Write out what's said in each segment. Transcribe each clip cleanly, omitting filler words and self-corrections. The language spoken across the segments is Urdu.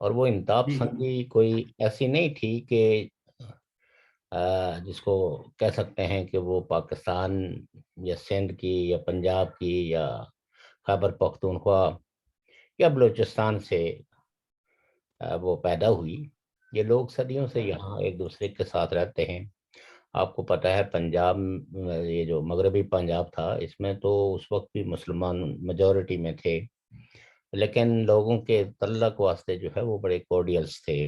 اور وہ انتہا جی پسندی کوئی ایسی نہیں تھی کہ جس کو کہہ سکتے ہیں کہ وہ پاکستان یا سندھ کی یا پنجاب کی یا خیبر پختونخوا یا بلوچستان سے وہ پیدا ہوئی. یہ لوگ صدیوں سے یہاں ایک دوسرے کے ساتھ رہتے ہیں. آپ کو پتہ ہے پنجاب، یہ جو مغربی پنجاب تھا، اس میں تو اس وقت بھی مسلمان میجورٹی میں تھے، لیکن لوگوں کے تعلق واسطے جو ہے وہ بڑے کورڈیلز تھے.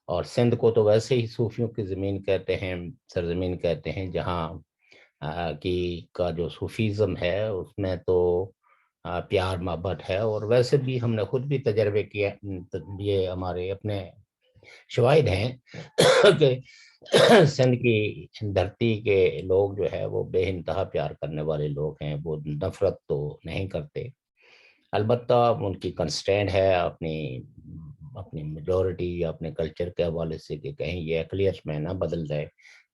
اور سندھ کو تو ویسے ہی صوفیوں کی زمین کہتے ہیں، سرزمین کہتے ہیں، جہاں کا جو صوفیزم ہے اس میں تو پیار محبت ہے. اور ویسے بھی ہم نے خود بھی تجربے کیا، یہ ہمارے اپنے شواہد ہیں کہ سندھ کی دھرتی کے لوگ جو ہے وہ بے انتہا پیار کرنے والے لوگ ہیں. وہ نفرت تو نہیں کرتے، البتہ ان کی کنسٹینٹ ہے اپنی میجورٹی یا اپنے کلچر کے حوالے سے کہ کہیں یہ اقلیت میں نہ بدل جائے.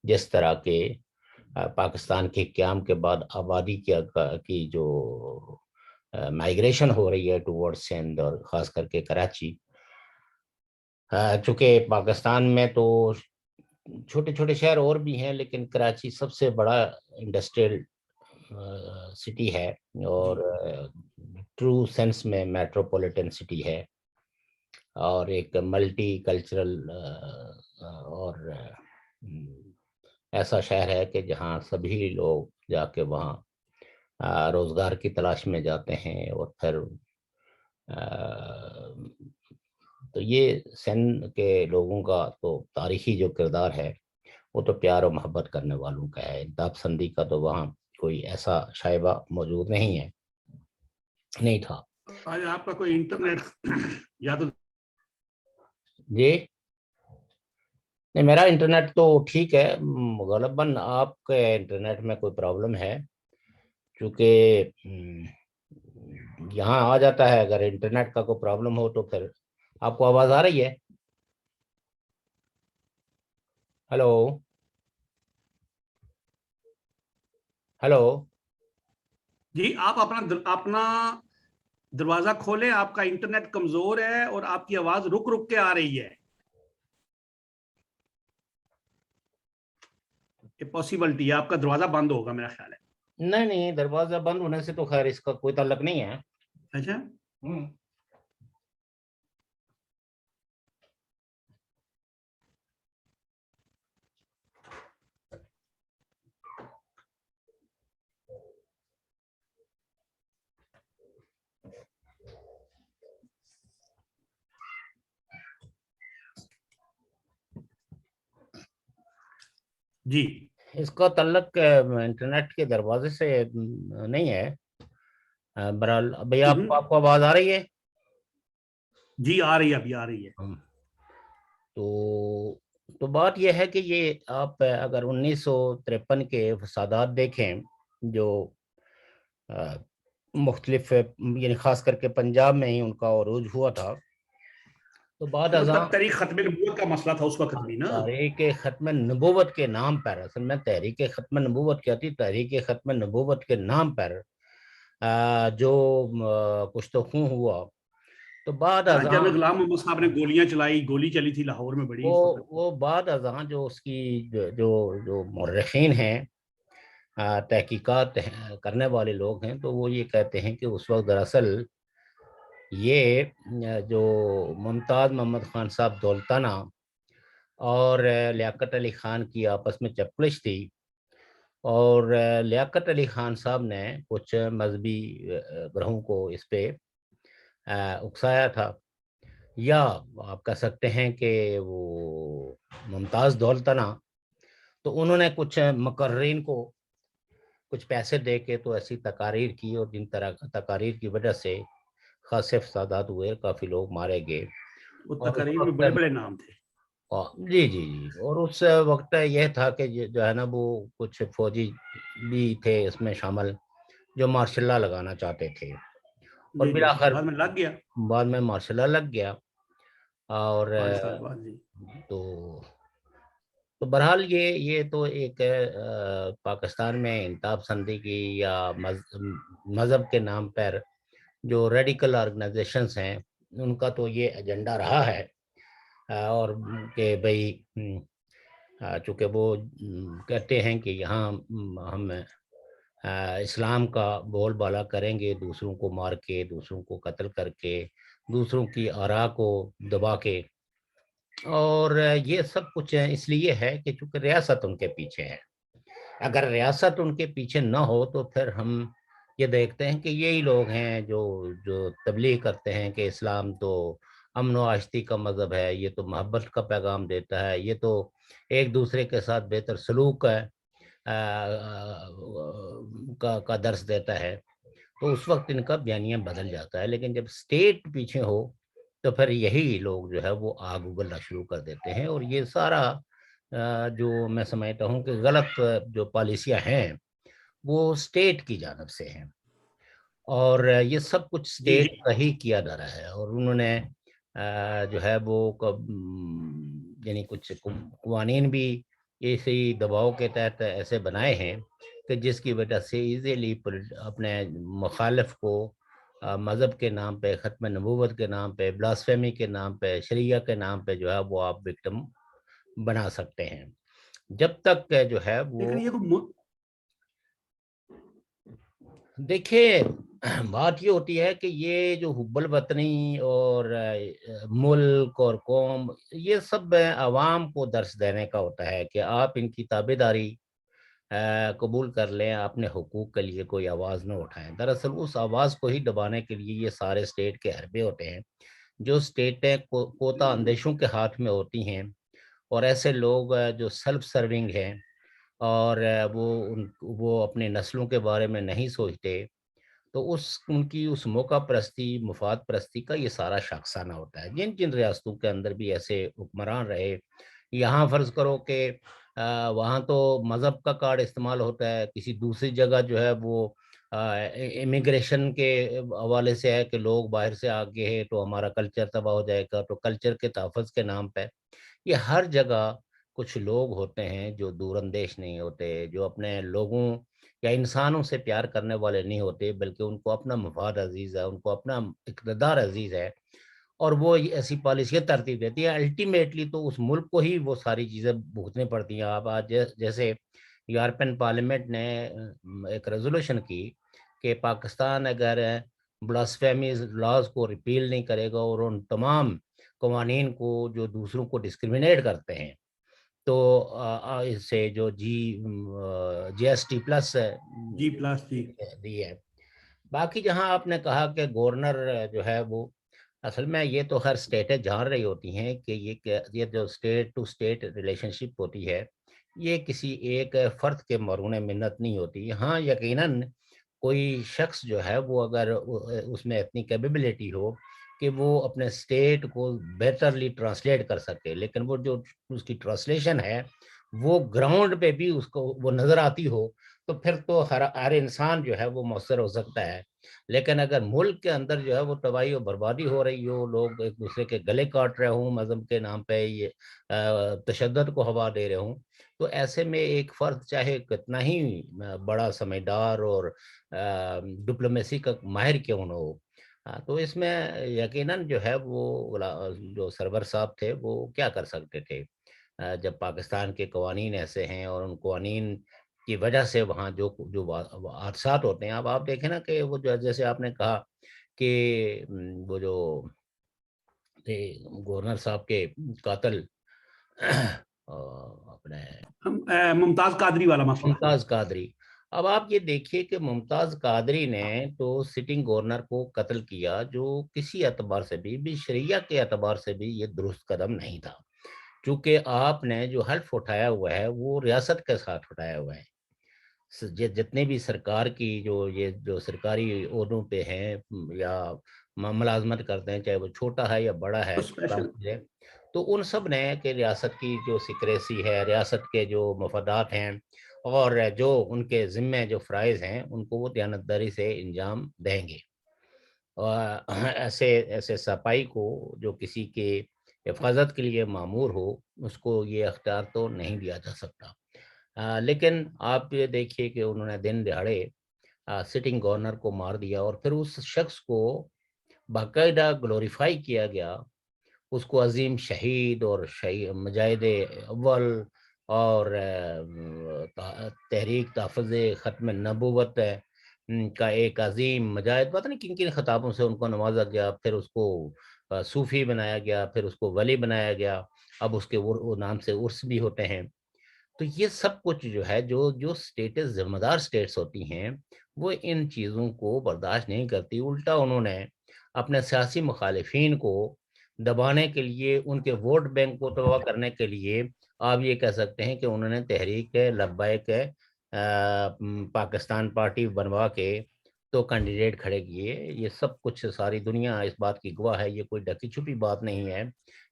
جس طرح کے پاکستان کے قیام کے بعد آبادی کی جو مائیگریشن ہو رہی ہے ٹورڈ سندھ اور خاص کر کے کراچی، چونکہ پاکستان میں تو چھوٹے چھوٹے شہر اور بھی ہیں لیکن کراچی سب سے بڑا انڈسٹریل سٹی ہے اور ٹرو سینس میں میٹروپولیٹن سٹی ہے، اور ایک ملٹی کلچرل اور ایسا شہر ہے کہ جہاں سبھی لوگ جا کے وہاں روزگار کی تلاش میں جاتے ہیں. اور پھر تو یہ سندھ کے لوگوں کا تو تاریخی جو کردار ہے وہ تو پیار و محبت کرنے والوں کا ہے. انتہا پسندی کا تو وہاں کوئی ایسا شائبہ موجود نہیں تھا. آج آپ کا کوئی انٹرنیٹ یا تو جی نہیں، میرا انٹرنیٹ تو ٹھیک ہے، غالباً آپ کے انٹرنیٹ میں کوئی پرابلم ہے، کیونکہ یہاں آ جاتا ہے اگر انٹرنیٹ کا کوئی پرابلم ہو تو پھر آپ کو آواز آ رہی ہے؟ ہلو ہلو جی آپ اپنا دروازہ کھولیں، آپ کا انٹرنیٹ کمزور ہے اور آپ کی آواز رک رک کے آ رہی ہے. یہ پاسبلٹی ہے، آپ کا دروازہ بند ہوگا میرا خیال ہے. نہیں، دروازہ بند ہونے سے تو خیر اس کا کوئی تعلق نہیں ہے. اچھا جی، اس کا تعلق انٹرنیٹ کے دروازے سے نہیں ہے. برحال بھیا آپ کو آواز آ رہی ہے؟ جی آ رہی ہے، ابھی آ رہی ہے. تو بات یہ ہے کہ یہ آپ اگر 1953 کے فسادات دیکھیں جو مختلف یعنی خاص کر کے پنجاب میں ہی ان کا عروج ہوا تھا، تو بعد ازاں تحریک ختم نبوت کا مسئلہ تھا اس وقت بھی نا. تحریک ختم نبوت کے نام پر، اصل میں تحریک ختم نبوت کیا تھی؟ تحریک ختم نبوت کے نام پر جو کچھ تو خون ہوا، تو بعد ازاں جنرل غلام محمد صاحب نے گولیاں چلائی، گولی چلی تھی لاہور میں بڑی اس وقت. وہ بعد ازاں جو اس کی جو مورخین ہیں، تحقیقات کرنے والے لوگ ہیں، تو وہ یہ کہتے ہیں کہ اس وقت دراصل یہ جو ممتاز محمد خان صاحب دولتانہ اور لیاقت علی خان کی آپس میں چپلش تھی، اور لیاقت علی خان صاحب نے کچھ مذہبی گروہوں کو اس پہ اکسایا تھا، یا آپ کہہ سکتے ہیں کہ وہ ممتاز دولتانہ تو انہوں نے کچھ مقررین کو کچھ پیسے دے کے تو ایسی تقاریر کی، اور جن طرح تقاریر کی وجہ سے خاصے فسادات ہوئے، کافی لوگ مارے گئے. وہ اور اس تقاریر میں وقت بڑے بڑے نام تھے. جی، اور اس وقت یہ تھا کہ جو ہے نا وہ کچھ فوجی بھی تھے اس میں شامل جو مارشل لا لگانا چاہتے تھے، اور جی بالآخر بعد میں لگ گیا. بعد میں مارشل لا لگ گیا. اور 5 سال بعد. جی تو بہرحال یہ تو ایک پاکستان میں انتہا پسندی کی یا مذہب کے نام پر جو ریڈیکل آرگنائزیشنز ہیں ان کا تو یہ ایجنڈا رہا ہے، اور کہ بھئی چونکہ وہ کہتے ہیں کہ یہاں ہم اسلام کا بول بالا کریں گے، دوسروں کو مار کے، دوسروں کو قتل کر کے، دوسروں کی آراء کو دبا کے، اور یہ سب کچھ اس لیے ہے کہ چونکہ ریاست ان کے پیچھے ہے۔ اگر ریاست ان کے پیچھے نہ ہو تو پھر ہم یہ دیکھتے ہیں کہ یہی لوگ ہیں جو تبلیغ کرتے ہیں کہ اسلام تو امن و آشتی کا مذہب ہے، یہ تو محبت کا پیغام دیتا ہے، یہ تو ایک دوسرے کے ساتھ بہتر سلوک ہے کا درس دیتا ہے، تو اس وقت ان کا بیانیہ بدل جاتا ہے۔ لیکن جب اسٹیٹ پیچھے ہو تو پھر یہی لوگ جو ہے وہ آگ اگلنا شروع کر دیتے ہیں، اور یہ سارا جو میں سمجھتا ہوں کہ غلط جو پالیسیاں ہیں وہ اسٹیٹ کی جانب سے ہیں، اور یہ سب کچھ جی اسٹیٹ کا ہی کیا جا رہا ہے، اور انہوں نے جو ہے وہ یعنی کچھ قوانین بھی اسی دباؤ کے تحت ایسے بنائے ہیں کہ جس کی وجہ سے ایزیلی اپنے مخالف کو مذہب کے نام پہ، ختم نبوت کے نام پہ، بلاسفیمی کے نام پہ، شریعہ کے نام پہ جو ہے وہ آپ وکٹم بنا سکتے ہیں، جب تک جو ہے وہ لیکن یہ دیکھیے بات یہ ہوتی ہے کہ یہ جو حب الوطنی اور ملک اور قوم، یہ سب عوام کو درس دینے کا ہوتا ہے کہ آپ ان کی تابع داری قبول کر لیں، اپنے حقوق کے لیے کوئی آواز نہ اٹھائیں۔ دراصل اس آواز کو ہی دبانے کے لیے یہ سارے اسٹیٹ کے حربے ہوتے ہیں، جو اسٹیٹیں کوتا اندیشوں کے ہاتھ میں ہوتی ہیں، اور ایسے لوگ جو سیلف سرونگ ہیں، اور وہ اپنے نسلوں کے بارے میں نہیں سوچتے، تو ان کی اس موقع پرستی، مفاد پرستی کا یہ سارا شاخسانہ ہوتا ہے۔ جن جن ریاستوں کے اندر بھی ایسے حکمران رہے، یہاں فرض کرو کہ وہاں تو مذہب کا کارڈ استعمال ہوتا ہے، کسی دوسری جگہ جو ہے وہ امیگریشن کے حوالے سے ہے کہ لوگ باہر سے آگے ہیں تو ہمارا کلچر تباہ ہو جائے گا، تو کلچر کے تحفظ کے نام پہ یہ ہر جگہ کچھ لوگ ہوتے ہیں جو دور اندیش نہیں ہوتے، جو اپنے لوگوں یا انسانوں سے پیار کرنے والے نہیں ہوتے، بلکہ ان کو اپنا مفاد عزیز ہے، ان کو اپنا اقتدار عزیز ہے، اور وہ ایسی پالیسیاں ترتیب دیتی ہے۔ الٹیمیٹلی تو اس ملک کو ہی وہ ساری چیزیں بھگتنی پڑتی ہیں۔ آپ آج جیسے یورپین پارلیمنٹ نے ایک ریزولوشن کی کہ پاکستان اگر بلاسفیمیز لاز کو ریپیل نہیں کرے گا اور ان تمام قوانین کو جو دوسروں کو ڈسکریمنیٹ کرتے ہیں، تو اس سے جو جی ایس ٹی پلس جی پلاسٹک دی ہے۔ باقی جہاں آپ نے کہا کہ گورنر جو ہے وہ اصل میں یہ تو ہر اسٹیٹیں جان رہی ہوتی ہیں کہ یہ جو اسٹیٹ ٹو اسٹیٹ ریلیشن شپ ہوتی ہے، یہ کسی ایک فرد کے مرہون منت نہیں ہوتی۔ ہاں یقیناً کوئی شخص جو ہے وہ اگر اس میں اتنی کیپیبلٹی ہو کہ وہ اپنے اسٹیٹ کو بہترلی ٹرانسلیٹ کر سکے، لیکن وہ جو اس کی ٹرانسلیشن ہے وہ گراؤنڈ پہ بھی اس کو وہ نظر آتی ہو، تو پھر تو ہر انسان جو ہے وہ مؤثر ہو سکتا ہے۔ لیکن اگر ملک کے اندر جو ہے وہ تباہی و بربادی ہو رہی ہو، لوگ ایک دوسرے کے گلے کاٹ رہے ہوں، مذہب کے نام پہ یہ تشدد کو ہوا دے رہے ہوں، تو ایسے میں ایک فرد چاہے کتنا ہی بڑا سمجھدار اور ڈپلومیسی کا ماہر کیوں نہ ہو، تو اس میں یقیناً جو ہے وہ جو سرور صاحب تھے وہ کیا کر سکتے تھے جب پاکستان کے قوانین ایسے ہیں، اور ان قوانین کی وجہ سے وہاں جو حادثات ہوتے ہیں۔ اب آپ دیکھیں نا کہ وہ جو جیسے آپ نے کہا کہ وہ جو تھے گورنر صاحب کے قاتل اپنے ممتاز قادری والا مسئلہ۔ ممتاز قادری، اب آپ یہ دیکھیے کہ ممتاز قادری نے تو سٹنگ گورنر کو قتل کیا، جو کسی اعتبار سے بھی شریعہ کے اعتبار سے بھی یہ درست قدم نہیں تھا، کیونکہ آپ نے جو حلف اٹھایا ہوا ہے وہ ریاست کے ساتھ اٹھایا ہوا ہے۔ جتنے بھی سرکار کی یہ جو سرکاری عہدوں پہ ہیں یا ملازمت کرتے ہیں، چاہے وہ چھوٹا ہے یا بڑا ہے، اسپیشل تو ان سب نے کہ ریاست کی جو سیکریسی ہے، ریاست کے جو مفادات ہیں، اور جو ان کے ذمہ جو فرائض ہیں، ان کو وہ دیانتداری سے انجام دیں گے، اور ایسے صفائی کو جو کسی کے حفاظت کے لیے معمور ہو، اس کو یہ اختیار تو نہیں دیا جا سکتا۔ لیکن آپ یہ دیکھیے کہ انہوں نے دن دہاڑے سٹنگ گورنر کو مار دیا، اور پھر اس شخص کو باقاعدہ گلوریفائی کیا گیا، اس کو عظیم شہید اور مجاہد اول اور تحریک تحفظ ختم نبوت کا ایک عظیم مجاہد، پتہ نہیں کن کن خطابوں سے ان کو نوازا گیا، پھر اس کو صوفی بنایا گیا، پھر اس کو ولی بنایا گیا، اب اس کے نام سے عرس بھی ہوتے ہیں۔ تو یہ سب کچھ جو ہے، جو سٹیٹس ذمہ دار سٹیٹس ہوتی ہیں وہ ان چیزوں کو برداشت نہیں کرتی، الٹا انہوں نے اپنے سیاسی مخالفین کو دبانے کے لیے، ان کے ووٹ بینک کو تباہ کرنے کے لیے، آپ یہ کہہ سکتے ہیں کہ انہوں نے تحریک لبیک پاکستان پارٹی بنوا کے تو کینڈیڈیٹ کھڑے کیے۔ یہ سب کچھ ساری دنیا اس بات کی گواہ ہے، یہ کوئی ڈکی چھپی بات نہیں ہے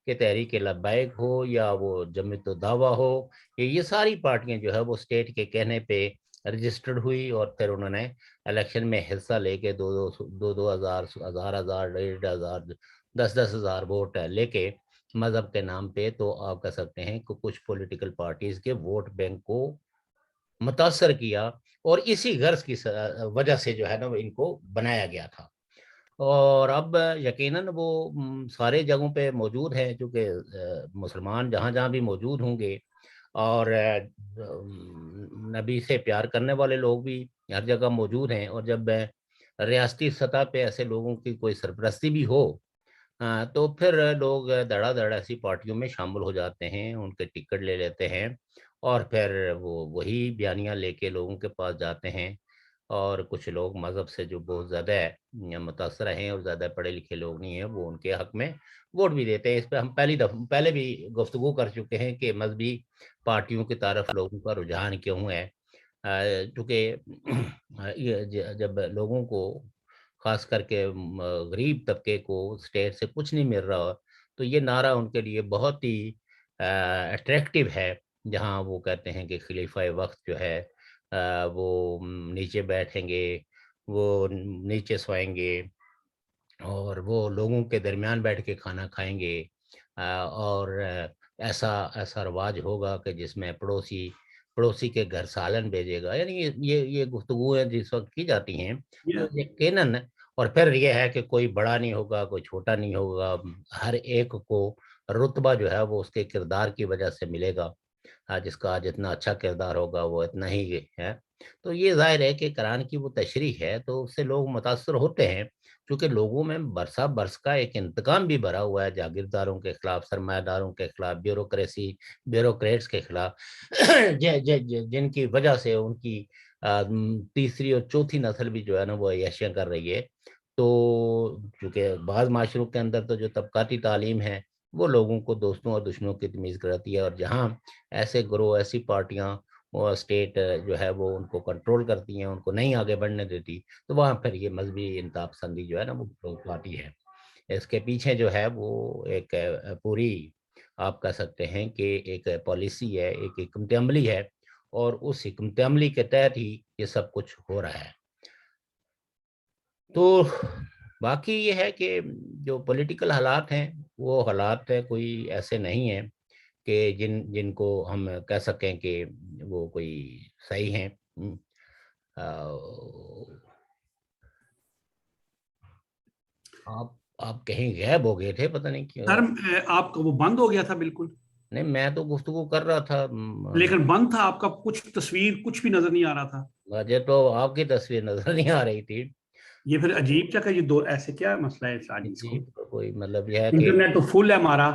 کہ تحریک لبیک ہو یا وہ جمعیت الدعویٰ ہو، یہ ساری پارٹیاں جو ہے وہ اسٹیٹ کے کہنے پہ رجسٹرڈ ہوئی، اور پھر انہوں نے الیکشن میں حصہ لے کے دو ہزار، ہزار، 1,500، 10,000 ووٹ لے کے مذہب کے نام پہ، تو آپ کہہ سکتے ہیں کہ کچھ پولیٹیکل پارٹیز کے ووٹ بینک کو متاثر کیا، اور اسی غرض کی وجہ سے جو ہے نا ان کو بنایا گیا تھا۔ اور اب یقیناً وہ سارے جگہوں پہ موجود ہیں، چونکہ مسلمان جہاں جہاں بھی موجود ہوں گے، اور نبی سے پیار کرنے والے لوگ بھی ہر جگہ موجود ہیں، اور جب ریاستی سطح پہ ایسے لوگوں کی کوئی سرپرستی بھی ہو تو پھر لوگ دڑا دڑ ایسی پارٹیوں میں شامل ہو جاتے ہیں، ان کے ٹکٹ لے لیتے ہیں، اور پھر وہی بیانیاں لے کے لوگوں کے پاس جاتے ہیں، اور کچھ لوگ مذہب سے جو بہت زیادہ متاثر ہیں اور زیادہ پڑھے لکھے لوگ نہیں ہیں، وہ ان کے حق میں ووٹ بھی دیتے ہیں۔ اس پہ ہم پہلے بھی گفتگو کر چکے ہیں کہ مذہبی پارٹیوں کی طرف لوگوں کا رجحان کیوں ہے، چونکہ جب لوگوں کو، خاص کر کے غریب طبقے کو اسٹیٹ سے کچھ نہیں مل رہا، تو یہ نعرہ ان کے لیے بہت ہی اٹریکٹیو ہے، جہاں وہ کہتے ہیں کہ خلیفہ وقت جو ہے وہ نیچے بیٹھیں گے، وہ نیچے سوئیں گے، اور وہ لوگوں کے درمیان بیٹھ کے کھانا کھائیں گے، اور ایسا رواج ہوگا کہ جس میں پڑوسی کے گھر سالن بھیجے گا، یعنی یہ گفتگویں جس وقت کی جاتی ہیں تو یقیناً، اور پھر یہ ہے کہ کوئی بڑا نہیں ہوگا، کوئی چھوٹا نہیں ہوگا، ہر ایک کو رتبہ جو ہے وہ اس کے کردار کی وجہ سے ملے گا، جس کا جتنا اچھا کردار ہوگا وہ اتنا ہی ہے۔ تو یہ ظاہر ہے کہ قرآن کی وہ تشریح ہے، تو اس سے لوگ متاثر ہوتے ہیں، کیونکہ لوگوں میں برسا برس کا ایک انتقام بھی بھرا ہوا ہے، جاگیرداروں کے خلاف، سرمایہ داروں کے خلاف، بیوروکریٹس کے خلاف، جن کی وجہ سے ان کی تیسری اور چوتھی نسل بھی جو ہے نا وہ عیاشیاں کر رہی ہے۔ تو چونکہ بعض معاشروں کے اندر تو جو طبقاتی تعلیم ہے وہ لوگوں کو دوستوں اور دشمنوں کی تمیز کراتی ہے، اور جہاں ایسے گروہ، ایسی پارٹیاں وہ اسٹیٹ جو ہے وہ ان کو کنٹرول کرتی ہیں، ان کو نہیں آگے بڑھنے دیتی، تو وہاں پھر یہ مذہبی انتہا پسندی جو ہے نا وہ پاتی ہے۔ اس کے پیچھے جو ہے وہ ایک پوری، آپ کہہ سکتے ہیں کہ ایک پالیسی ہے، ایک حکمت عملی ہے، اور اس حکمت عملی کے تحت ہی یہ سب کچھ ہو رہا ہے۔ تو باقی یہ ہے کہ جو پولیٹیکل حالات ہیں وہ حالات کوئی ایسے نہیں ہیں کہ جن کو ہم کہہ سکیں کہ وہ کوئی صحیح ہیں۔ آپ کہیں غائب ہو گئے تھے، پتہ نہیں کیوں۔ سر آپ کا وہ بند ہو گیا تھا بالکل؟ نہیں، میں تو گفتگو کر رہا تھا، لیکن بند تھا آپ کا، کچھ تصویر کچھ بھی نظر نہیں آ رہا تھا۔ مجھے تو آپ کی تصویر نظر نہیں آ رہی تھی۔ یہ پھر عجیب چکا، یہ دو ایسے کیا مسئلہ ہے ساجد اس کو؟ کوئی مطلب یہ ہے کہ انٹرنیٹ تو فل ہے ہمارا۔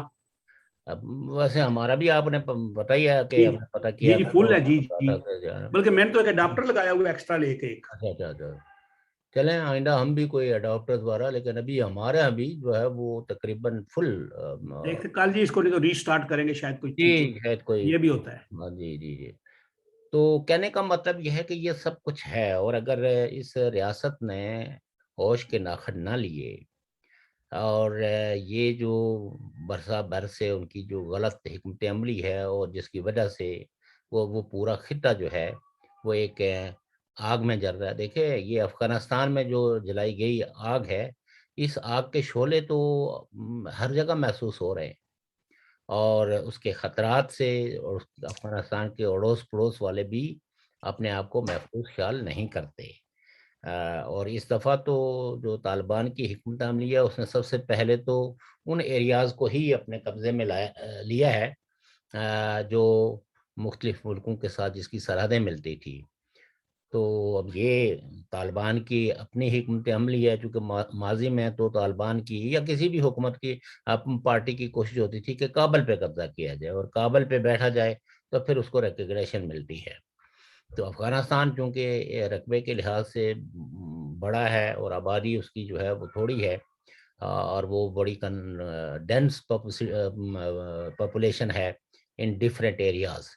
اب ویسے ہمارا بھی آپ نے بتایا کہ ہم نے پتہ جی کیا جی تھا، فل تو ہے، جی بتا جی، تھا کہ بلکہ میں نے تو ایک اڈاپٹر لگایا ہوا ایکسٹرا لے کے ایک۔ اچھا، چلیں آئندہ ہم بھی کوئی اڈاپٹر دوارا، لیکن ابھی ہمارے یہاں بھی جو ہے وہ تقریباً فل دیکھتے کل جی اس کو، نہیں تو ریسٹارٹ کریں گے شاید کوئی جی، چیزیں، شاید کوئی، یہ بھی ہوتا ہے۔ ہاں جی۔ تو کہنے کا مطلب یہ ہے کہ یہ سب کچھ ہے، اور اگر اس ریاست نے ہوش کے ناخن نہ لیے، اور یہ جو برسا بر سے ان کی جو غلط حکمت عملی ہے، اور جس کی وجہ سے وہ پورا خطہ جو ہے وہ ایک آگ میں جل رہا ہے۔ دیکھیں یہ افغانستان میں جو جلائی گئی آگ ہے، اس آگ کے شعلے تو ہر جگہ محسوس ہو رہے ہیں، اور اس کے خطرات سے، اور افغانستان کے اڑوس پڑوس والے بھی اپنے آپ کو محفوظ خیال نہیں کرتے۔ اور اس دفعہ تو جو طالبان کی حکمت عملی ہے اس نے سب سے پہلے تو ان ایریاز کو ہی اپنے قبضے میں لیا ہے جو مختلف ملکوں کے ساتھ جس کی سرحدیں ملتی تھی. تو اب یہ طالبان کی اپنی حکمت عملی ہے، چونکہ ماضی میں تو طالبان کی یا کسی بھی حکومت کی پارٹی کی کوشش ہوتی تھی کہ کابل پہ قبضہ کیا جائے اور کابل پہ بیٹھا جائے تو پھر اس کو ریکگنیشن ملتی ہے. تو افغانستان چونکہ رقبے کے لحاظ سے بڑا ہے اور آبادی اس کی جو ہے وہ تھوڑی ہے اور وہ بڑی ڈینس پاپولیشن ہے ان ڈفرینٹ ایریاز.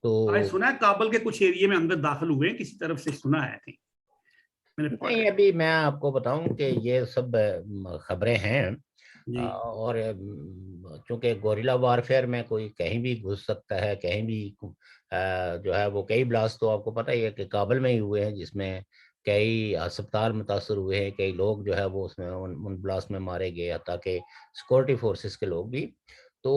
تو سنا ہے کابل کے کچھ ایریے میں اندر داخل ہوئے ہیں کسی طرف سے، سنا ہے تھی میں نے پڑھا نہیں، ہے. ابھی میں آپ کو بتاؤں کہ یہ سب خبریں ہیں جی اور چونکہ گوریلا وارفیئر میں کوئی کہیں بھی گھس سکتا ہے، کہیں بھی جو ہے وہ کئی بلاسٹ تو آپ کو پتہ ہی ہے کہ کابل میں ہی ہوئے ہیں جس میں کئی ہسپتال متاثر ہوئے ہیں، کئی لوگ جو ہے وہ اس میں ان بلاسٹ میں مارے گئے، حتیٰ کہ سیکورٹی فورسز کے لوگ بھی. تو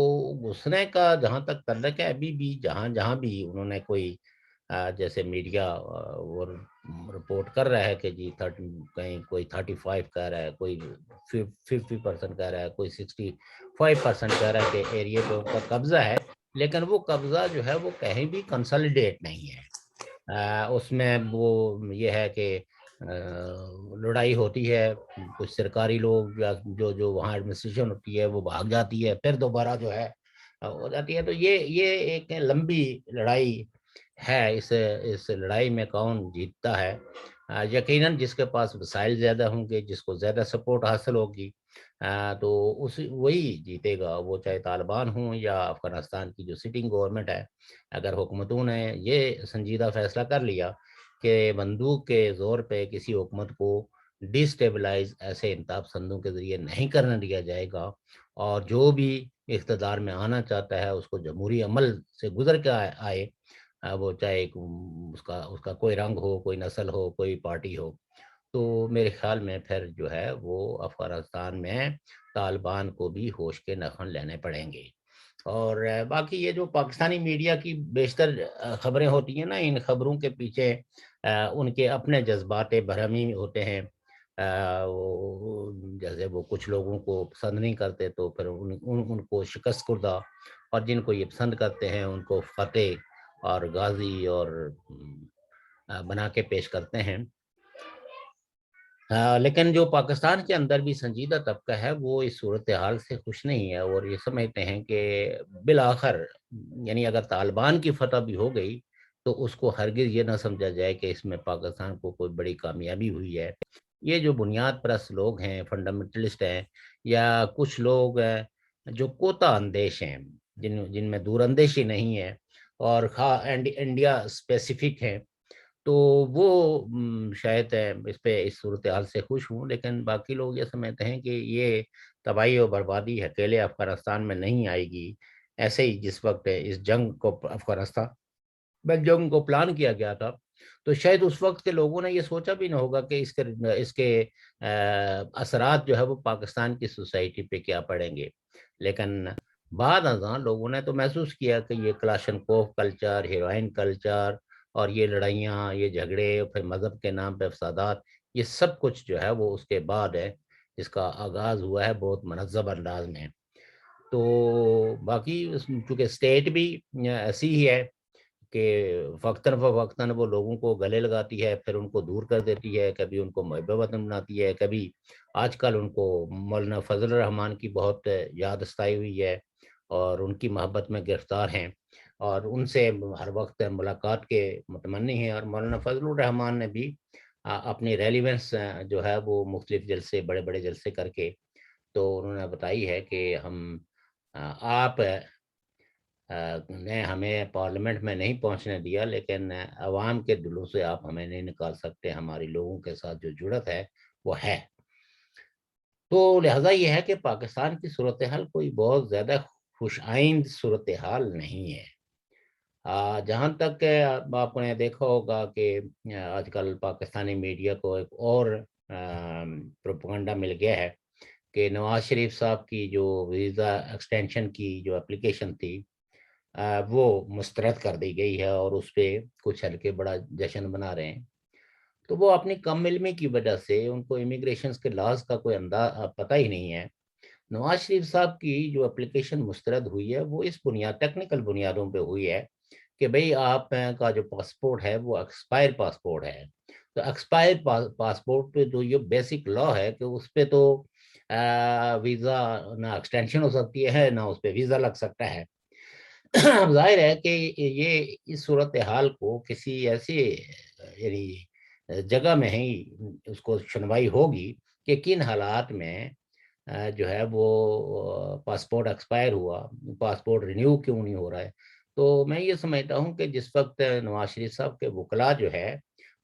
گھسنے کا جہاں تک تعلق ہے ابھی بھی جہاں بھی انہوں نے کوئی جیسے میڈیا وہ رپورٹ کر رہا ہے کہ جی کہیں کوئی 35 کہہ رہا ہے، کوئی 50% کہہ رہا ہے، کوئی 65% کہہ رہا ہے کہ ایریے پہ ان کا قبضہ ہے، لیکن وہ قبضہ جو ہے وہ کہیں بھی کنسالیڈیٹ نہیں ہے. اس میں وہ یہ ہے کہ لڑائی ہوتی ہے، کچھ سرکاری لوگ یا جو وہاں ایڈمنسٹریشن ہوتی ہے وہ بھاگ جاتی ہے، پھر دوبارہ جو ہے ہو جاتی ہے. تو یہ ایک لمبی لڑائی ہے. اس لڑائی میں کون جیتتا ہے؟ یقیناً جس کے پاس وسائل زیادہ ہوں گے، جس کو زیادہ سپورٹ حاصل ہوگی تو وہی جیتے گا، وہ چاہے طالبان ہوں یا افغانستان کی جو سٹنگ گورنمنٹ ہے. اگر حکومتوں نے یہ سنجیدہ فیصلہ کر لیا کہ بندوق کے زور پہ کسی حکومت کو ڈی اسٹیبلائز ایسے انتخاب پسندوں کے ذریعے نہیں کرنے دیا جائے گا، اور جو بھی اقتدار میں آنا چاہتا ہے اس کو جمہوری عمل سے گزر کے آئے، وہ چاہے اس کا کوئی رنگ ہو، کوئی نسل ہو، کوئی پارٹی ہو، تو میرے خیال میں پھر جو ہے وہ افغانستان میں طالبان کو بھی ہوش کے نخن لینے پڑیں گے. اور باقی یہ جو پاکستانی میڈیا کی بیشتر خبریں ہوتی ہیں نا، ان خبروں کے پیچھے ان کے اپنے جذبات برہمی ہوتے ہیں. جیسے وہ کچھ لوگوں کو پسند نہیں کرتے تو پھر ان کو شکست خوردہ، اور جن کو یہ پسند کرتے ہیں ان کو فتح اور غازی اور بنا کے پیش کرتے ہیں. لیکن جو پاکستان کے اندر بھی سنجیدہ طبقہ ہے وہ اس صورتحال سے خوش نہیں ہے اور یہ سمجھتے ہیں کہ بالآخر یعنی اگر طالبان کی فتح بھی ہو گئی تو اس کو ہرگز یہ نہ سمجھا جائے کہ اس میں پاکستان کو کوئی بڑی کامیابی ہوئی ہے. یہ جو بنیاد پرست لوگ ہیں، فنڈامنٹلسٹ ہیں، یا کچھ لوگ ہیں جو کوتا اندیش ہیں، جن میں دور اندیشی نہیں ہے اور انڈیا اسپیسیفک ہیں، تو وہ شاید اس صورتحال سے خوش ہوں. لیکن باقی لوگ یہ سمجھتے ہیں کہ یہ تباہی و بربادی اکیلے افغانستان میں نہیں آئے گی. ایسے ہی جس وقت اس جنگ کو افغانستان میں جنگ کو پلان کیا گیا تھا تو شاید اس وقت کے لوگوں نے یہ سوچا بھی نہ ہوگا کہ اس کے اثرات جو ہے وہ پاکستان کی سوسائٹی پہ کیا پڑیں گے. لیکن بعد ازاں لوگوں نے تو محسوس کیا کہ یہ کلاشنکوف کلچر، ہیروئن کلچر اور یہ لڑائیاں، یہ جھگڑے، پھر مذہب کے نام پہ فسادات، یہ سب کچھ جو ہے وہ اس کے بعد ہے جس کا آغاز ہوا ہے بہت منظم انداز میں. تو باقی چونکہ اسٹیٹ بھی ایسی ہی ہے کہ وقتاً فوقتاً وہ لوگوں کو گلے لگاتی ہے، پھر ان کو دور کر دیتی ہے، کبھی ان کو محب وطن بناتی ہے، کبھی آج کل ان کو مولانا فضل الرحمان کی بہت یاد استائی ہوئی ہے اور ان کی محبت میں گرفتار ہیں اور ان سے ہر وقت ملاقات کے متمنی ہیں. اور مولانا فضل الرحمان نے بھی اپنی ریلیونس جو ہے وہ مختلف جلسے، بڑے بڑے جلسے کر کے تو انہوں نے بتائی ہے کہ آپ نے ہمیں پارلیمنٹ میں نہیں پہنچنے دیا لیکن عوام کے دلوں سے آپ ہمیں نہیں نکال سکتے، ہماری لوگوں کے ساتھ جو جڑت ہے وہ ہے. تو لہٰذا یہ ہے کہ پاکستان کی صورتحال کوئی بہت زیادہ خوش آئند صورتحال نہیں ہے. جہاں تک آپ نے دیکھا ہوگا کہ آج کل پاکستانی میڈیا کو ایک اور پروپیگنڈا مل گیا ہے کہ نواز شریف صاحب کی جو ویزا ایکسٹینشن کی جو اپلیکیشن تھی وہ مسترد کر دی گئی ہے اور اس پہ کچھ ہلکے بڑا جشن بنا رہے ہیں. تو وہ اپنی کم علمی کی وجہ سے ان کو امیگریشن کے لاز کا کوئی پتہ ہی نہیں ہے۔ نواز شریف صاحب کی جو اپلیکیشن مسترد ہوئی ہے وہ اس ٹیکنیکل بنیادوں پہ ہوئی ہے کہ بھئی آپ کا جو پاسپورٹ ہے وہ ایکسپائر پاسپورٹ ہے، تو ایکسپائر پاسپورٹ پہ جو یہ بیسک لا ہے کہ اس پہ تو ویزا نہ ایکسٹینشن ہو سکتی ہے نہ اس پہ ویزا لگ سکتا ہے۔ اب ظاہر ہے کہ یہ اس صورتحال کو کسی ایسی یعنی جگہ میں ہی اس کو سنوائی ہوگی کہ کن حالات میں جو ہے وہ پاسپورٹ ایکسپائر ہوا، پاسپورٹ رینیو کیوں نہیں ہو رہا ہے۔ تو میں یہ سمجھتا ہوں کہ جس وقت نواز شریف صاحب کے وکلاء جو ہے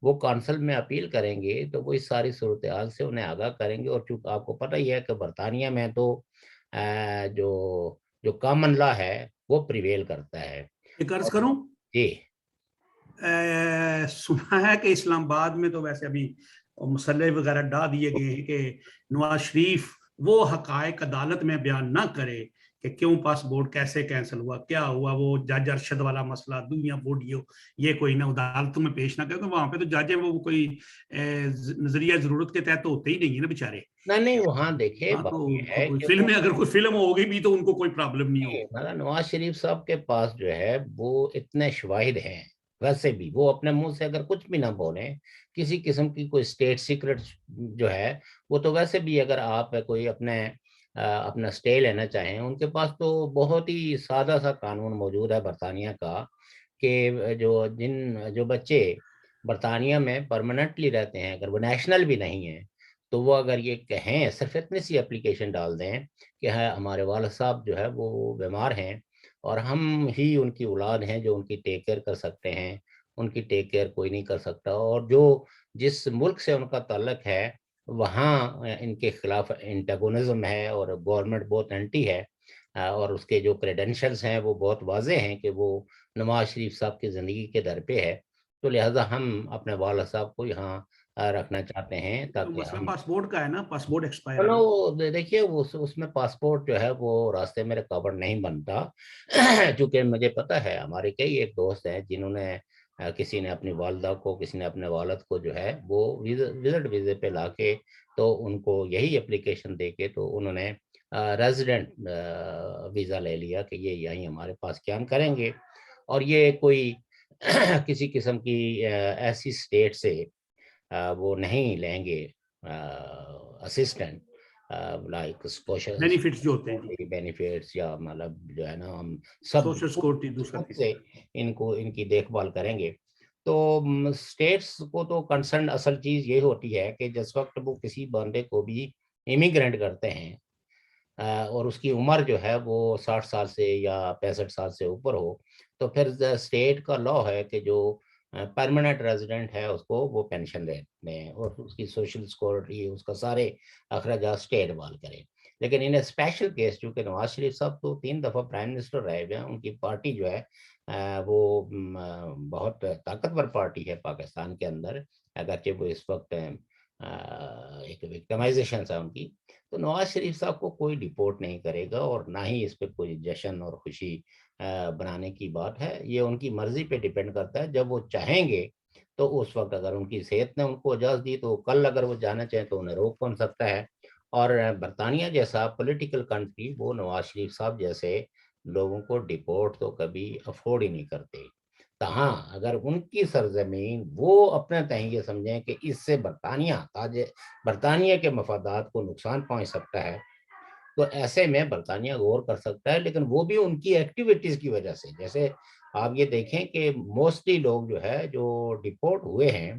وہ کونسل میں اپیل کریں گے تو وہ اس ساری صورتحال سے انہیں آگاہ کریں گے، اور چونکہ آپ کو پتہ ہی ہے کہ برطانیہ میں تو جو جو کامن لا ہے وہ پریویل کرتا ہے۔ ایک عرض کروں، جی سنا ہے کہ اسلام آباد میں تو ویسے ابھی مسلح وغیرہ ڈال دیے گئے ہیں کہ نواز شریف وہ حقائق عدالت میں بیان نہ کرے کہ کیوں پاسپورٹ کیسے کینسل ہوا، کیا ہوا، وہ جج ارشد والا مسئلہ دنیا ویڈیو یہ کوئی نہ عدالتوں میں پیش نہ کرے، تو وہاں پہ تو جج ہیں وہ کوئی نظریہ ضرورت کے تحت تو ہوتے ہی نہیں ہے نا بیچارے۔ نہیں وہاں دیکھیں ہاں، تو بات یہ ہے کوئی کہ فلم میں اگر کوئی فلم ہوگی بھی تو ان کو کوئی پرابلم نہیں ہوگی۔ مگر نواز شریف صاحب کے پاس جو ہے وہ اتنے شواہد ہیں، ویسے بھی وہ اپنے منہ سے اگر کچھ بھی نہ بولیں، کسی قسم کی کوئی اسٹیٹ سیکرٹ جو ہے وہ تو ویسے بھی اگر آپ کوئی اپنا اسٹے لینا چاہیں، ان کے پاس تو بہت ہی سادہ سا قانون موجود ہے برطانیہ کا کہ جو بچے برطانیہ میں پرماننٹلی رہتے ہیں، اگر وہ نیشنل بھی نہیں ہیں، تو وہ اگر یہ کہیں صرف اتنی سی اپلیکیشن ڈال دیں کہ ہمارے والد صاحب جو ہے وہ بیمار ہیں اور ہم ہی ان کی اولاد ہیں جو ان کی ٹیک کیئر کر سکتے ہیں، ان کی ٹیک کیئر کوئی نہیں کر سکتا، اور جس ملک سے ان کا تعلق ہے وہاں ان کے خلاف انٹیگونزم ہے اور گورنمنٹ بہت اینٹی ہے، اور اس کے جو کریڈنشلز ہیں وہ بہت واضح ہیں کہ وہ نواز شریف صاحب کی زندگی کے در پہ ہے، تو لہٰذا ہم اپنے والد صاحب کو یہاں رکھنا چاہتے ہیں تو تاکہ مسئلہ ہم پاسپورٹ کا ہے نا، پاسپورٹ ایکسپائر ہے نا۔ چلو دیکھیے اس میں پاسپورٹ جو ہے وہ راستے میں رکاوٹ نہیں بنتا چونکہ مجھے پتا ہے ہمارے کئی ایک دوست ہیں جنہوں نے کسی نے اپنی والدہ کو، کسی نے اپنے والد کو جو ہے وہ وزٹ ویزے پہ لا کے تو ان کو یہی اپلیکیشن دے کے تو انہوں نے ریزیڈنٹ ویزا لے لیا کہ یہ یہیں ہمارے پاس قیام کریں گے، اور یہ کوئی کسی قسم کی ایسی اسٹیٹ سے وہ نہیں لیں گے اسسٹنٹ لائک سوشل بینیفٹس جو ہوتے ہیں جی، بینیفٹس، یا مطلب جو ہے نا ہم سب سوشل سیکورٹی دوسرا خود تھی۔ سے ان کی دیکھ بھال کریں گے۔ تو اسٹیٹس کو تو کنسرن اصل چیز یہ ہوتی ہے کہ جس وقت وہ کسی بندے کو بھی امیگرینٹ کرتے ہیں اور اس کی عمر جو ہے وہ 60 سال سے یا 65 سال سے اوپر ہو، تو پھر اسٹیٹ کا لا ہے کہ جو پرماننٹ ریزیڈنٹ ہے اس کو وہ پینشن دیں اور اس کی سوشل سیکورٹی، اس کا سارے اخراجات اسٹیٹ بال کریں۔ لیکن ان اسپیشل کیس چونکہ نواز شریف صاحب تو 3 دفعہ پرائم منسٹر رہے ہوئے ہیں، ان کی پارٹی جو ہے وہ بہت طاقتور پارٹی ہے پاکستان کے اندر، اگرچہ وہ اس وقت ایک وکٹمائزیشن ہے ان کی، تو نواز شریف صاحب کو کوئی ڈپورٹ نہیں کرے گا اور نہ ہی اس پہ کوئی جشن اور خوشی بنانے کی بات ہے۔ یہ ان کی مرضی پہ ڈیپینڈ کرتا ہے، جب وہ چاہیں گے تو اس وقت اگر ان کی صحت نے ان کو اجازت دی تو کل اگر وہ جانا چاہیں تو انہیں روک کون سکتا ہے، اور برطانیہ جیسا پولیٹیکل کنٹری وہ نواز شریف صاحب جیسے لوگوں کو ڈپورٹ تو کبھی افورڈ ہی نہیں کرتے۔ تاہاں اگر ان کی سرزمین وہ اپنے تئیں یہ سمجھیں کہ اس سے برطانیہ کے مفادات کو نقصان پہنچ سکتا ہے تو ایسے میں برطانیہ غور کر سکتا ہے، لیکن وہ بھی ان کی ایکٹیویٹیز کی وجہ سے، جیسے آپ یہ دیکھیں کہ موسٹلی لوگ جو ہے جو ڈپورٹ ہوئے ہیں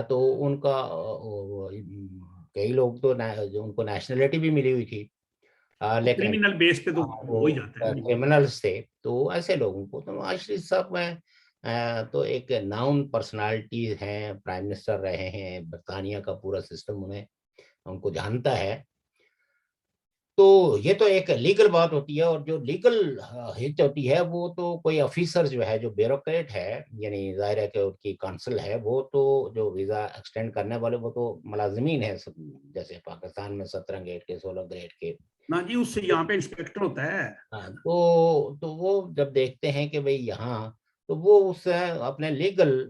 تو ان کا کئی لوگ تو ان کو نیشنلٹی بھی ملی ہوئی تھی لیکن کرمنل بیس پہ تو وہ ہو ہی جاتا ہے نا جی۔ کرمنلز تھے، تو ایسے لوگوں کو تو نواز شریف صاحب میں تو ایک ناؤن پرسنالٹی ہیں، پرائم منسٹر رہے ہیں، برطانیہ کا پورا سسٹم ان کو جانتا ہے، تو یہ تو ایک لیگل بات ہوتی ہے، اور جو لیگل ہچ ہوتی ہے وہ تو کوئی آفیسر جو ہے جو بیوروکریٹ ہے، یعنی ظاہر ہے کہ ان کی کانسل ہے، وہ تو جو ویزا ایکسٹینڈ کرنے والے وہ تو ملازمین ہیں، جیسے پاکستان میں 17 گریڈ کے 16 گریڈ کے، نا جی، اس سے یہاں پہ انسپیکٹر ہوتا ہے۔ تو وہ جب دیکھتے ہیں کہ بھئی یہاں، تو وہ اس اپنے لیگل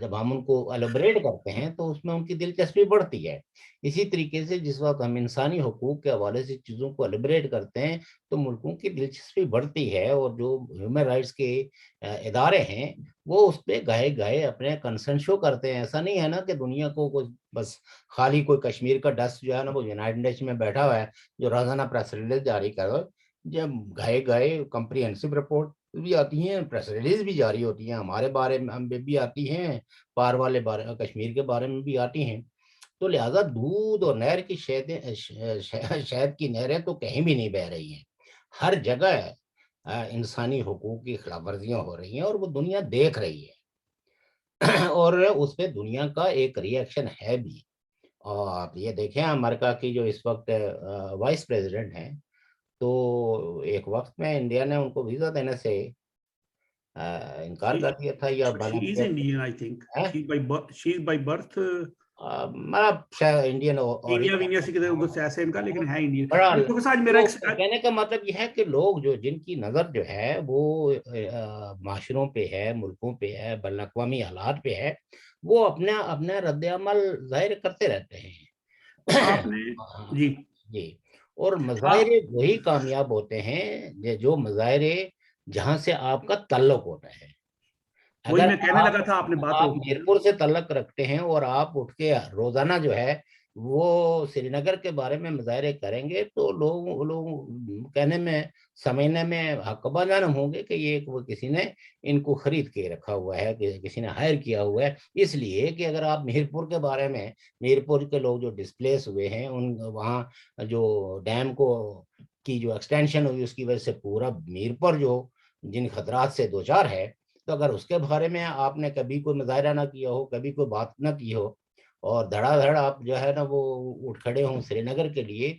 جب ہم ان کو ایلوبریٹ کرتے ہیں تو اس میں ان کی دلچسپی بڑھتی ہے. اسی طریقے سے جس وقت ہم انسانی حقوق کے حوالے سے چیزوں کو ایلوبریٹ کرتے ہیں تو ملکوں کی دلچسپی بڑھتی ہے, اور جو ہیومن رائٹس کے ادارے ہیں وہ اس پہ گاہے گاہے اپنے کنسرن شو کرتے ہیں. ایسا نہیں ہے نا کہ دنیا کو کوئی بس خالی کوئی کشمیر کا ڈسٹ جو ہے نا وہ یونائٹڈ نیشن میں بیٹھا ہوا ہے جو روزانہ پریس ریلیز جاری کر رہا ہے. جب گاہے گاہے کمپریہنسو رپورٹ بھی آتی ہیں, پریس ریلیز بھی جاری ہوتی ہیں, ہمارے بارے میں ہم بھی آتی ہیں, پار والے بارے کشمیر کے بارے میں بھی آتی ہیں. تو لہٰذا دودھ اور نہر کی شہد کی نہریں تو کہیں بھی نہیں بہہ رہی ہیں. ہر جگہ انسانی حقوق کی خلاف ورزیاں ہو رہی ہیں اور وہ دنیا دیکھ رہی ہے اور اس پہ دنیا کا ایک ری ایکشن ہے بھی. اور آپ یہ دیکھیں امریکہ کی جو اس وقت وائس پریزیڈنٹ ہیں, تو ایک وقت میں انڈیا نے ان کو ویزا دینے سے انکار کر دیا تھا یا بنا She is دیا Indian, I think. ہے. She is by birth مطلب شاید انڈین اور انڈیا ونیا سے کدھر ادھر سے ایسے ان کا, لیکن ہے انڈین. بڑا. کیونکہ سر میرا تو کہنے کا مطلب یہ ہے کہ لوگ جو جن کی نظر جو ہے وہ معاشروں پہ ہے, ملکوں پہ ہے, بین الاقوامی حالات پہ ہے, وہ اپنا رد عمل ظاہر کرتے رہتے ہیں. آپ نے جی جی, اور مظاہرے وہی کامیاب ہوتے ہیں جو مظاہرے جہاں سے آپ کا تعلق ہوتا ہے. وہی اگر میں کہنے لگا تھا, آپ نے بات آپ روک دی. میرپور سے تعلق رکھتے ہیں اور آپ اٹھ کے روزانہ جو ہے وہ سری نگر کے بارے میں مظاہرے کریں گے تو لوگ کہنے میں سمجھنے میں حقبہ جانب ہوں گے کہ یہ وہ کسی نے ان کو خرید کے رکھا ہوا ہے, کسی نے ہائر کیا ہوا ہے. اس لیے کہ اگر آپ میرپور کے بارے میں, میرپور کے لوگ جو ڈسپلیس ہوئے ہیں, وہاں جو ڈیم کی جو ایکسٹینشن ہوئی اس کی وجہ سے پورا میرپور جو جن خطرات سے دوچار ہے, تو اگر اس کے بارے میں آپ نے کبھی کوئی مظاہرہ نہ کیا ہو, کبھی کوئی بات نہ کی ہو, اور دھڑا دھڑ آپ جو ہے نا وہ اٹھ کھڑے ہوں سری نگر کے لیے,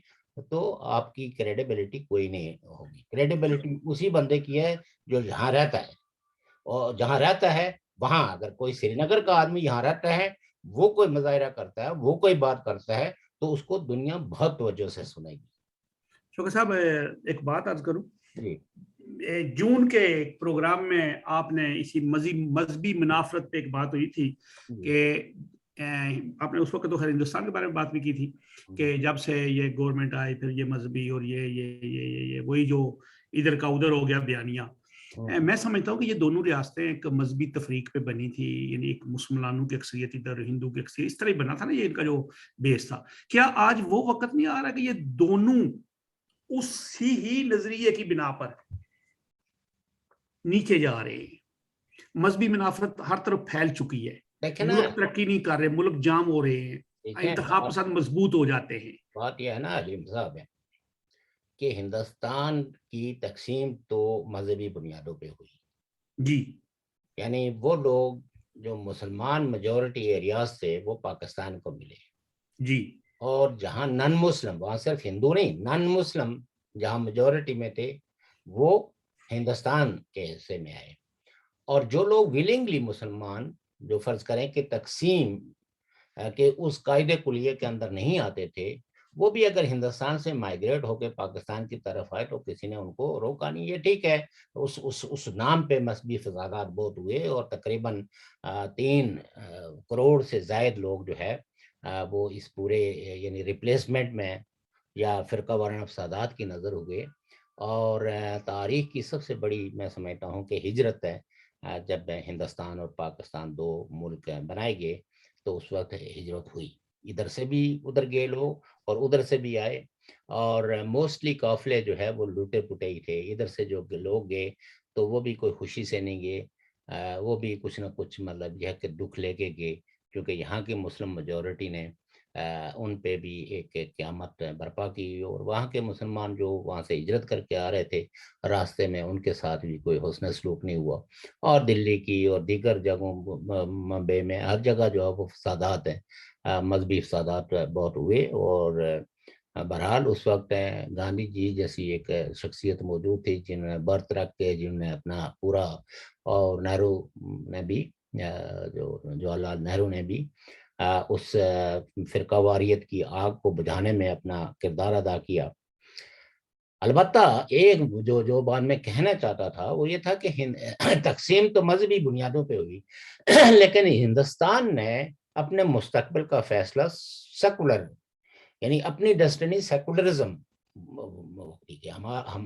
تو آپ کی کریڈیبلٹی کوئی نہیں ہوگی. کریڈیبلٹی اسی بندے کی ہے جو جہاں رہتا ہے, اور جہاں رہتا ہے وہاں اگر کوئی سری نگر کا آدمی یہاں رہتا ہے, وہ کوئی مظاہرہ کرتا ہے, وہ کوئی بات کرتا ہے, تو اس کو دنیا بہت توجہ سے سنے گی. شوکت صاحب ایک بات عرض کروں. جی, جون کے پروگرام میں آپ نے اسی مذہبی منافرت پہ ایک بات ہوئی تھی کہ آپ نے اس وقت تو خیر ہندوستان کے بارے میں بات بھی کی تھی کہ جب سے یہ گورنمنٹ آئی پھر یہ مذہبی اور یہ وہی جو ادھر کا ادھر ہو گیا بیانیہ. میں سمجھتا ہوں کہ یہ دونوں ریاستیں ایک مذہبی تفریق پہ بنی تھی, یعنی ایک مسلمانوں کی اکثریت ادھر, ہندو کی اکثریت, اس طرح ہی بنا تھا نا یہ ان کا جو بیس تھا. کیا آج وہ وقت نہیں آ رہا کہ یہ دونوں اسی ہی نظریے کی بنا پر نیچے جا رہے ہیں؟ مذہبی منافرت ہر طرف پھیل چکی ہے, ملک ترقی نہیں کر رہے, ملک جام ہو رہے ہیں, انتخاب پسند مضبوط ہو جاتے ہیں. بات یہ ہے نا علیم صاحب ہے کہ ہندوستان کی تقسیم تو مذہبی بنیادوں پہ ہوئی. جی, یعنی وہ لوگ جو مسلمان میجورٹی ایریاز تھے وہ پاکستان کو ملے. جی, اور جہاں نان مسلم, وہاں صرف ہندو نہیں, نان مسلم جہاں میجورٹی میں تھے وہ ہندوستان کے حصے میں آئے. اور جو لوگ ولنگلی مسلمان, جو فرض کریں کہ تقسیم کہ اس قاعدے کلیے کے اندر نہیں آتے تھے, وہ بھی اگر ہندوستان سے مائگریٹ ہو کے پاکستان کی طرف آئے تو کسی نے ان کو روکا نہیں. یہ ٹھیک ہے, اس نام پہ مذہبی فسادات بہت ہوئے اور تقریباً 3 کروڑ سے زائد لوگ جو ہے وہ اس پورے یعنی ریپلیسمنٹ میں یا فرقہ وارانہ فسادات کی نظر ہوئے. اور تاریخ کی سب سے بڑی میں سمجھتا ہوں کہ ہجرت ہے, جب ہندوستان اور پاکستان 2 ملک بنائے گئے تو اس وقت ہجرت ہوئی, ادھر سے بھی ادھر گئے لوگ اور ادھر سے بھی آئے, اور موسٹلی قافلے جو ہے وہ لوٹے پٹے ہی تھے. ادھر سے جو لوگ گئے تو وہ بھی کوئی خوشی سے نہیں گئے, وہ بھی کچھ نہ کچھ مطلب یہ کہ دکھ لے کے گئے, کیونکہ یہاں کی مسلم میجورٹی نے ان پہ بھی ایک قیامت برپا کی. اور وہاں کے مسلمان جو وہاں سے ہجرت کر کے آ رہے تھے راستے میں, ان کے ساتھ بھی کوئی حسن سلوک نہیں ہوا. اور دلی کی اور دیگر جگہوں ممبئی میں ہر جگہ جو ہے وہ فسادات ہیں, مذہبی فسادات بہت ہوئے. اور بہرحال اس وقت گاندھی جی جیسی ایک شخصیت موجود تھی جنہوں نے برت رکھ کے, جنہوں نے اپنا پورا, اور نہرو نے بھی, جواہر لال نہرو نے بھی اس فرقہ واریت کی آگ کو بجھانے میں اپنا کردار ادا کیا. البتہ ایک جو بات میں کہنا چاہتا تھا وہ یہ تھا کہ تقسیم تو مذہبی بنیادوں پہ ہوئی لیکن ہندوستان نے اپنے مستقبل کا فیصلہ سیکولر یعنی اپنی ڈیسٹنی سیکولرزم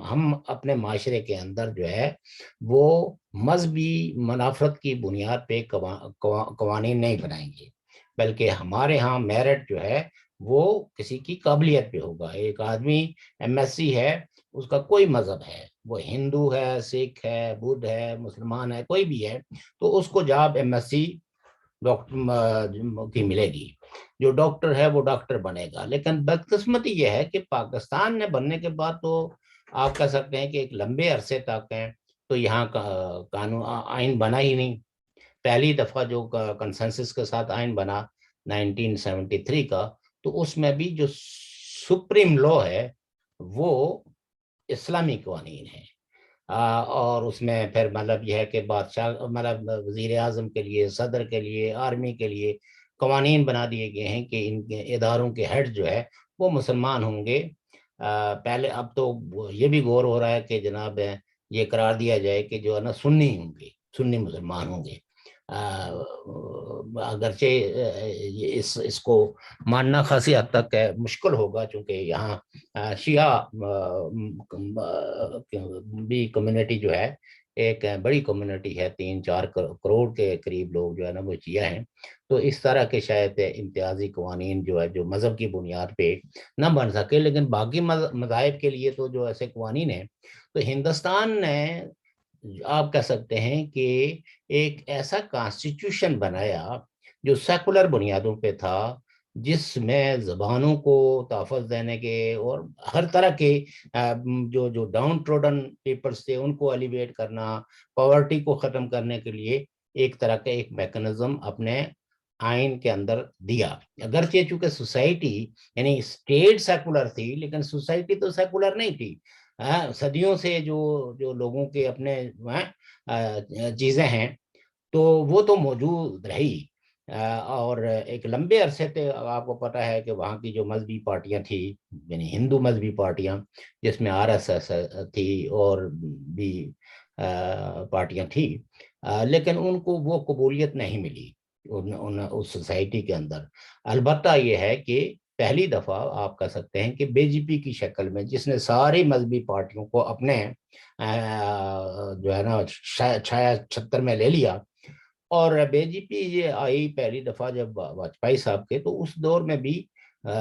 ہم اپنے معاشرے کے اندر جو ہے وہ مذہبی منافرت کی بنیاد پہ قوانین نہیں بنائیں گے، بلکہ ہمارے ہاں میرٹ جو ہے وہ کسی کی قابلیت پہ ہوگا۔ ایک آدمی ایم ایس سی ہے، اس کا کوئی مذہب ہے، وہ ہندو ہے، سکھ ہے، بدھ ہے، مسلمان ہے، کوئی بھی ہے، تو اس کو job M S C doctor کی ملے گی۔ جو ڈاکٹر ہے وہ ڈاکٹر بنے گا۔ لیکن بدقسمتی یہ ہے کہ پاکستان نے بننے کے بعد تو آپ کہہ سکتے ہیں کہ ایک لمبے عرصے تک ہیں تو یہاں کا قانون آئین بنا ہی نہیں۔ پہلی دفعہ جو کنسنسس کے ساتھ آئین بنا 1973 کا، تو اس میں بھی جو سپریم لا ہے وہ اسلامی قوانین ہے، اور اس میں پھر مطلب یہ ہے کہ بادشاہ مطلب وزیر اعظم کے لیے، صدر کے لیے، آرمی کے لیے قوانین بنا دیے گئے ہیں کہ ان کے اداروں کے ہیڈ جو ہے وہ مسلمان ہوں گے۔ پہلے اب تو یہ بھی غور ہو رہا ہے کہ جناب یہ قرار دیا جائے کہ جو ہے نا سنی ہوں گے، سنی مسلمان ہوں گے۔ اگرچہ اس کو ماننا خاصی حد تک مشکل ہوگا، چونکہ یہاں شیعہ بھی کمیونٹی جو ہے ایک بڑی کمیونٹی ہے، 3-4 کروڑ کے قریب لوگ جو ہے نا وہ شیعہ ہیں۔ تو اس طرح کے شاید امتیازی قوانین جو ہے جو مذہب کی بنیاد پہ نہ بن سکے، لیکن باقی مذاہب کے لیے تو جو ایسے قوانین ہیں، تو ہندوستان نے آپ کہہ سکتے ہیں کہ ایک ایسا کانسٹیٹیوشن بنایا جو سیکولر بنیادوں پہ تھا، جس میں زبانوں کو تحفظ دینے کے اور ہر طرح کے جو ڈاؤن ٹروڈن پیپلز تھے ان کو ایلیویٹ کرنا، پاورٹی کو ختم کرنے کے لیے ایک طرح کا ایک میکنزم اپنے آئین کے اندر دیا۔ اگرچہ چونکہ سوسائٹی یعنی اسٹیٹ سیکولر تھی، لیکن سوسائٹی تو سیکولر نہیں تھی۔ صدیوں سے جو لوگوں کے اپنے چیزیں ہیں تو وہ تو موجود رہی، اور ایک لمبے عرصے تھے۔ آپ کو پتا ہے کہ وہاں کی جو مذہبی پارٹیاں تھیں، یعنی ہندو مذہبی پارٹیاں، جس میں آر ایس ایس تھی اور بھی پارٹیاں تھیں، لیکن ان کو وہ قبولیت نہیں ملی اس سوسائٹی کے اندر۔ البتہ یہ ہے کہ پہلی دفعہ آپ کہہ سکتے ہیں کہ بی جے پی کی شکل میں، جس نے ساری مذہبی پارٹیوں کو اپنے جو ہے نا چھایا چھتر میں لے لیا، اور بی جے پی یہ آئی پہلی دفعہ جب واجپئی صاحب کے، تو اس دور میں بھی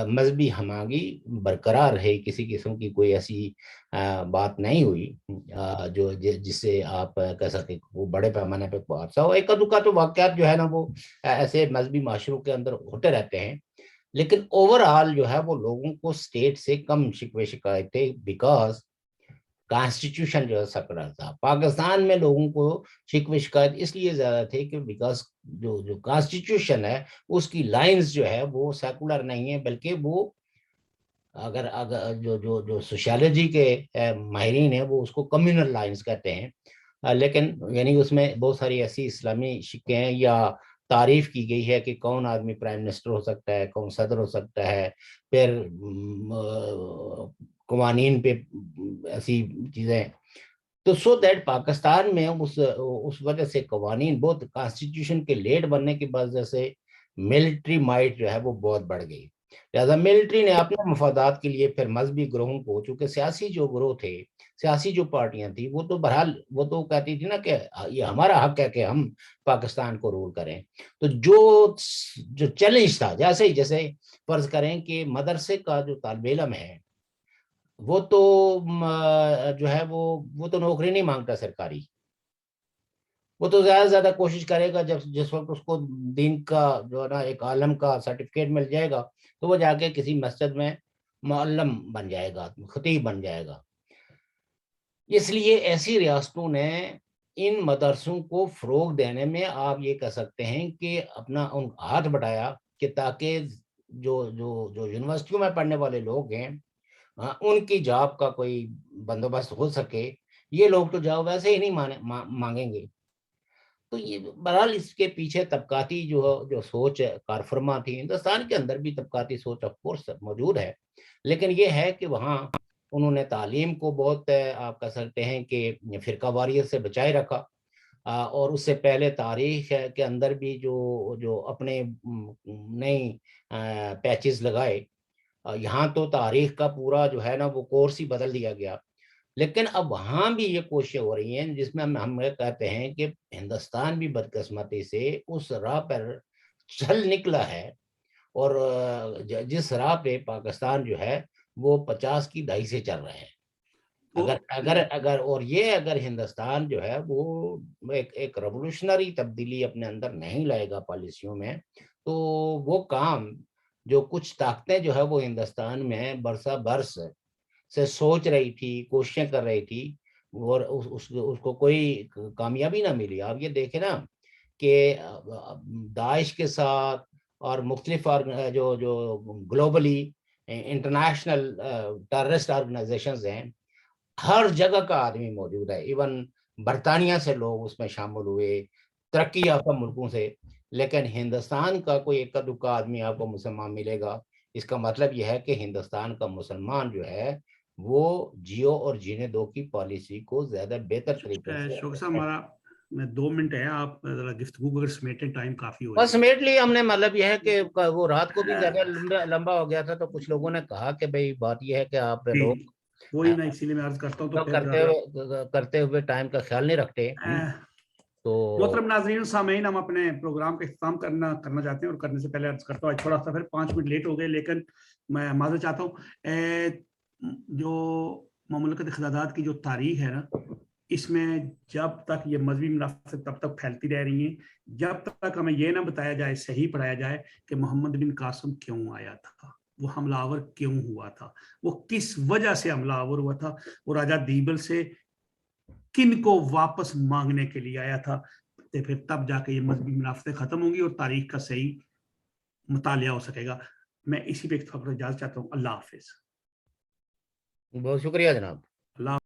مذہبی ہمانگی برقرار رہی، کسی قسم کی کوئی ایسی بات نہیں ہوئی جو جس سے آپ کہہ سکیں وہ بڑے پیمانے پہ حادثہ ہو۔ ایک دکا تو واقعات جو ہے نا وہ ایسے مذہبی معاشروں کے اندر ہوتے رہتے ہیں، لیکن اوور آل جو ہے وہ لوگوں کو اسٹیٹ سے کم شکوے شکایت تھے، بیکاز کانسٹیٹیوشن جو ہے سیکولر تھا۔ پاکستان میں لوگوں کو شکوے شکایت اس لیے زیادہ تھے کہ بیکاز جو کانسٹیٹیوشن ہے اس کی لائنز جو ہے وہ سیکولر نہیں ہے، بلکہ وہ اگر جو سوشیالوجی کے ماہرین ہیں وہ اس کو کمیونل لائنز کہتے ہیں، لیکن یعنی اس میں بہت ساری ایسی اسلامی شکیں ہیں، یا تعریف کی گئی ہے کہ کون آدمی پرائم منسٹر ہو سکتا ہے، کون صدر ہو سکتا ہے، پھر قوانین پہ ایسی چیزیں۔ تو سو دیٹ پاکستان میں اس وجہ سے قوانین بہت کانسٹیٹیوشن کے لیٹ بننے کی وجہ سے ملٹری مائٹ جو ہے وہ بہت بڑھ گئی، لہذا ملٹری نے اپنے مفادات کے لیے پھر مذہبی گروہوں کو، چونکہ سیاسی جو گروہ تھے، سیاسی جو پارٹیاں تھیں، وہ تو بہرحال وہ تو کہتی تھی نا کہ یہ ہمارا حق ہے کہ ہم پاکستان کو رول کریں۔ تو جو چیلنج تھا، جیسے فرض کریں کہ مدرسے کا جو طالب علم ہے وہ تو جو ہے وہ تو نوکری نہیں مانگتا سرکاری، وہ تو زیادہ سے زیادہ کوشش کرے گا جس وقت اس کو دین کا جو ہے نا ایک عالم کا سرٹیفکیٹ مل جائے گا تو وہ جا کے کسی مسجد میں معلم بن جائے گا، خطیب بن جائے گا۔ اس لیے ایسی ریاستوں نے ان مدرسوں کو فروغ دینے میں آپ یہ کہہ سکتے ہیں کہ اپنا ہاتھ بٹایا کہ تاکہ جو یونیورسٹیوں میں پڑھنے والے لوگ ہیں ان کی جاب کا کوئی بندوبست ہو سکے۔ یہ لوگ تو جاب ویسے ہی نہیں مانگیں گے۔ تو یہ بہرحال اس کے پیچھے طبقاتی جو سوچ کار فرما تھی، ہندوستان کے اندر بھی طبقاتی سوچ آف کورس موجود ہے، لیکن یہ ہے کہ وہاں انہوں نے تعلیم کو بہت آپ کہہ سکتے ہیں کہ فرقہ واریت سے بچائے رکھا، اور اس سے پہلے تاریخ کے اندر بھی جو اپنے نئی پیچز لگائے، یہاں تو تاریخ کا پورا جو ہے نا وہ کورس ہی بدل دیا گیا۔ لیکن اب وہاں بھی یہ کوششیں ہو رہی ہیں جس میں ہم کہتے ہیں کہ ہندوستان بھی بدقسمتی سے اس راہ پر چل نکلا ہے، اور جس راہ پہ پاکستان جو ہے وہ 50 کی دہائی سے چل رہے ہیں۔ اگر ہندوستان جو ہے وہ ایک ریولوشنری تبدیلی اپنے اندر نہیں لائے گا پالیسیوں میں، تو وہ کام جو کچھ طاقتیں جو ہے وہ ہندوستان میں برسہ برس سے سوچ رہی تھی، کوششیں کر رہی تھی، اور اس کو کوئی کامیابی نہ ملی۔ آپ یہ دیکھیں نا کہ داعش کے ساتھ اور مختلف جو گلوبلی انٹرنیشنل ٹیررسٹ آرگنائزیشنز ہیں، ہر جگہ کا آدمی موجود ہے، ایون برطانیہ سے لوگ اس میں شامل ہوئے، ترقی یافتہ ملکوں سے، لیکن ہندوستان کا کوئی ایک دکا آدمی آپ کو مسلمان ملے گا۔ اس کا مطلب یہ ہے کہ ہندوستان کا مسلمان جو ہے وہ جیو اور جینے دو کی پالیسی کو زیادہ بہتر طریقے سے شوق صاحب ہمارا 2 منٹ ہے، آپ ذرا گفتگو اگر سمیٹیں، ٹائم کافی ہو بس جائے۔ سمیٹ لی ہم نے، مطلب یہ ہے کہ وہ رات کو بھی زیادہ لمبا ہو گیا تھا، تو کچھ لوگوں نے کہا کہ بھئی بات یہ ہے کہ آپ لوگ وہی میں اسی لیے میں عرض کرتا ہوں، تو پھر کرتے ہوئے ٹائم کا خیال نہیں رکھتے۔ تو محترم ناظرین سامعین، ہم اپنے پروگرام کا اختتام کرنا چاہتے ہیں، اور کرنے سے پہلے عرض کرتا ہوں تھوڑا سا پھر 5 منٹ لیٹ ہو گئے، لیکن میں معذرت چاہتا ہوں۔ جو مملکت اقتصادات کی جو تاریخ ہے نا، اس میں جب تک یہ مذہبی منافقت تب تک پھیلتی رہ رہی ہیں، جب تک ہمیں یہ نہ بتایا جائے، صحیح پڑھایا جائے کہ محمد بن قاسم کیوں آیا تھا، وہ حملہ آور کیوں ہوا تھا، وہ کس وجہ سے حملہ آور ہوا تھا، وہ راجہ دیبل سے کن کو واپس مانگنے کے لیے آیا تھا، پھر تب جا کے یہ مذہبی منافقتیں ختم ہوں گی اور تاریخ کا صحیح مطالعہ ہو سکے گا۔ میں اسی پہ اجازت چاہتا ہوں۔ اللہ حافظ۔ بہت شکریہ جناب۔ اللہ